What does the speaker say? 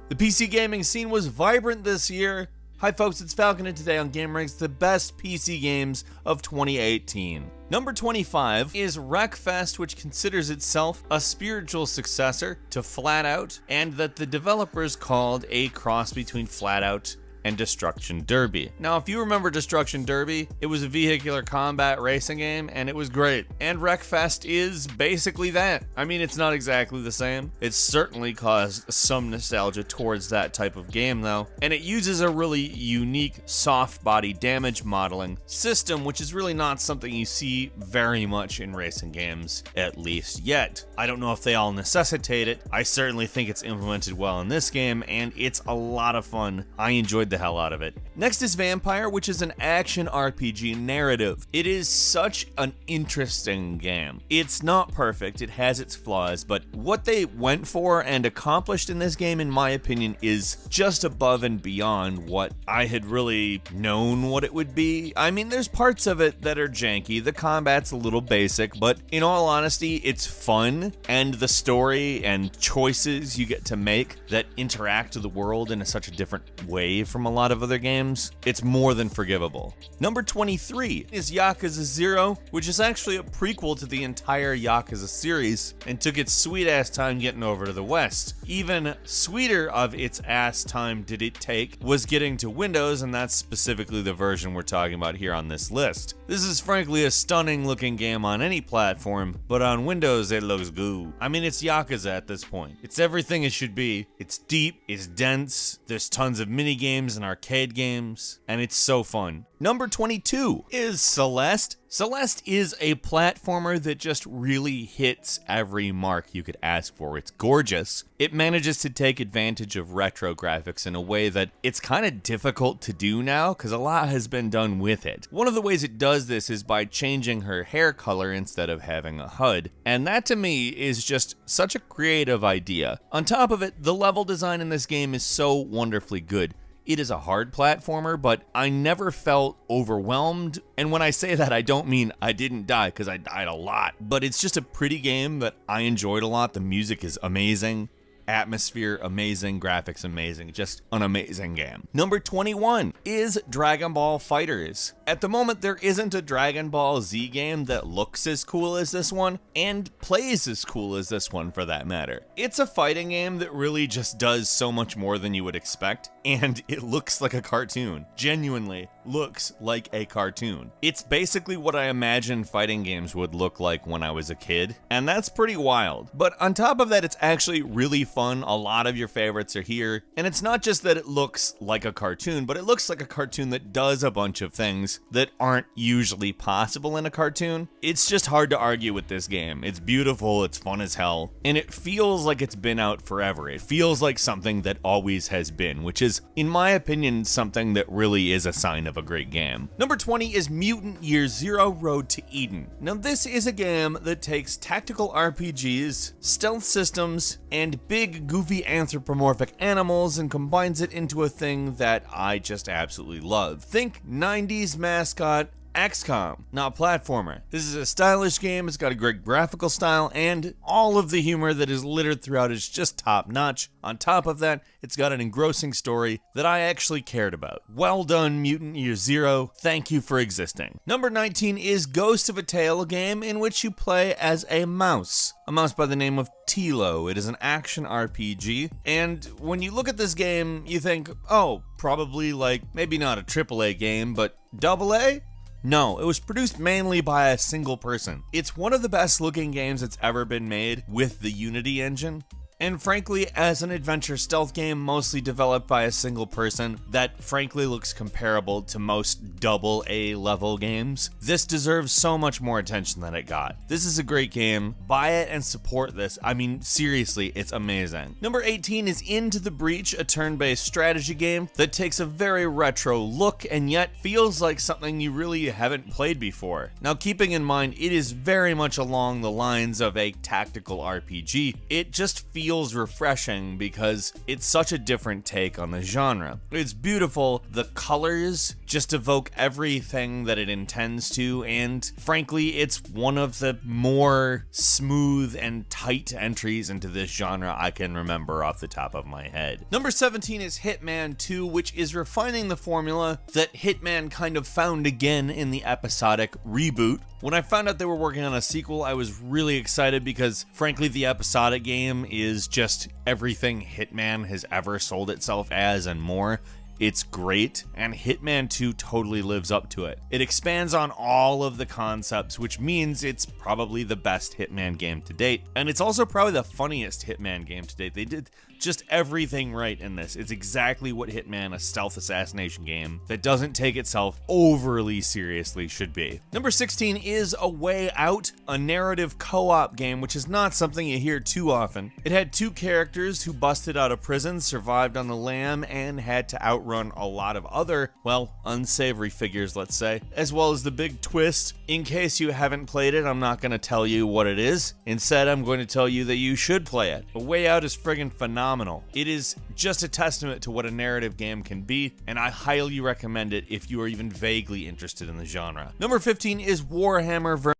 The PC gaming scene was vibrant this year. Hi folks, it's Falcon, and today on GameRanks, the best PC games of 2018. Number 25 is Wreckfest, which considers itself a spiritual successor to Flatout, and that the developers called a cross between Flatout and Destruction Derby. Now, if you remember Destruction Derby, it was a vehicular combat racing game, and it was great. And Wreckfest is basically that. I mean, it's not exactly the same. It's certainly caused some nostalgia towards that type of game, though. And it uses a really unique soft body damage modeling system, which is really not something you see very much in racing games, at least yet. I don't know if they all necessitate it. I certainly think it's implemented well in this game, and it's a lot of fun. I enjoyed the hell out of it. Next is Vampire, which is an action RPG narrative. It is such an interesting game. It's not perfect, it has its flaws, but what they went for and accomplished in this game, in my opinion, is just above and beyond what I had really known what it would be. I mean, there's parts of it that are janky, the combat's a little basic, but in all honesty, it's fun, and the story and choices you get to make that interact with the world in such a different way from a lot of other games, it's more than forgivable. Number 23 is Yakuza 0, which is actually a prequel to the entire Yakuza series and took its sweet ass time getting over to the West. Even sweeter of its ass time did it take was getting to Windows, and that's specifically the version we're talking about here on this list. This is frankly a stunning looking game on any platform, but on Windows it looks good. I mean, it's Yakuza at this point. It's everything it should be. It's deep, it's dense, there's tons of mini games and arcade games, and it's so fun. Number 22 is Celeste. Celeste is a platformer that just really hits every mark you could ask for. It's gorgeous. It manages to take advantage of retro graphics in a way that it's kind of difficult to do now because a lot has been done with it. One of the ways it does this is by changing her hair color instead of having a HUD, and that to me is just such a creative idea. On top of it, the level design in this game is so wonderfully good. It is a hard platformer, but I never felt overwhelmed. And when I say that, I don't mean I didn't die, because I died a lot. But it's just a pretty game that I enjoyed a lot. The music is amazing. Atmosphere amazing, graphics amazing, just an amazing game. Number 21 is Dragon Ball FighterZ. At the moment, there isn't a Dragon Ball Z game that looks as cool as this one, and plays as cool as this one for that matter. It's a fighting game that really just does so much more than you would expect, and it looks like a cartoon. Genuinely looks like a cartoon. It's basically what I imagined fighting games would look like when I was a kid, and that's pretty wild. But on top of that, it's actually really fun. A lot of your favorites are here, and it's not just that it looks like a cartoon, but it looks like a cartoon that does a bunch of things that aren't usually possible in a cartoon. It's just hard to argue with this game. It's beautiful, it's fun as hell, and it feels like it's been out forever. It feels like something that always has been, which is, in my opinion, something that really is a sign of a great game. Number 20 is Mutant Year Zero Road to Eden. Now, this is a game that takes tactical RPGs, stealth systems, and big, goofy anthropomorphic animals and combines it into a thing that I just absolutely love. Think 90s mascot XCOM, not platformer. This is a stylish game, it's got a great graphical style, and all of the humor that is littered throughout is just top notch. On top of that, it's got an engrossing story that I actually cared about. Well done, Mutant Year Zero. Thank you for existing. Number 19 is Ghost of a Tale, a game in which you play as a mouse by the name of Tilo. It is an action RPG, and when you look at this game, you think, oh, probably like, maybe not a AAA game, but AA? No, it was produced mainly by a single person. It's one of the best looking games that's ever been made with the Unity engine. And frankly, as an adventure stealth game mostly developed by a single person that frankly looks comparable to most AA level games, this deserves so much more attention than it got. This is a great game. Buy it and support this. I mean, seriously, it's amazing. Number 18 is Into the Breach, a turn-based strategy game that takes a very retro look and yet feels like something you really haven't played before. Now, keeping in mind, it is very much along the lines of a tactical RPG. It just feels feels refreshing because it's such a different take on the genre. It's beautiful, the colors just evoke everything that it intends to, and frankly, it's one of the more smooth and tight entries into this genre I can remember off the top of my head. Number 17 is Hitman 2, which is refining the formula that Hitman kind of found again in the episodic reboot. When I found out they were working on a sequel, I was really excited because, frankly, the episodic game is just everything Hitman has ever sold itself as and more. It's great, and Hitman 2 totally lives up to it. It expands on all of the concepts, which means it's probably the best Hitman game to date, and it's also probably the funniest Hitman game to date. They did just everything right in this. It's exactly what Hitman, a stealth assassination game that doesn't take itself overly seriously, should be. Number 16 is A Way Out, a narrative co-op game, which is not something you hear too often. It had two characters who busted out of prison, survived on the lam, and had to outrun a lot of other, well, unsavory figures, let's say, as well as the big twist. In case you haven't played it, I'm not going to tell you what it is. Instead, I'm going to tell you that you should play it. A Way Out is friggin' phenomenal. It is just a testament to what a narrative game can be, and I highly recommend it if you are even vaguely interested in the genre. Number 15 is Warhammer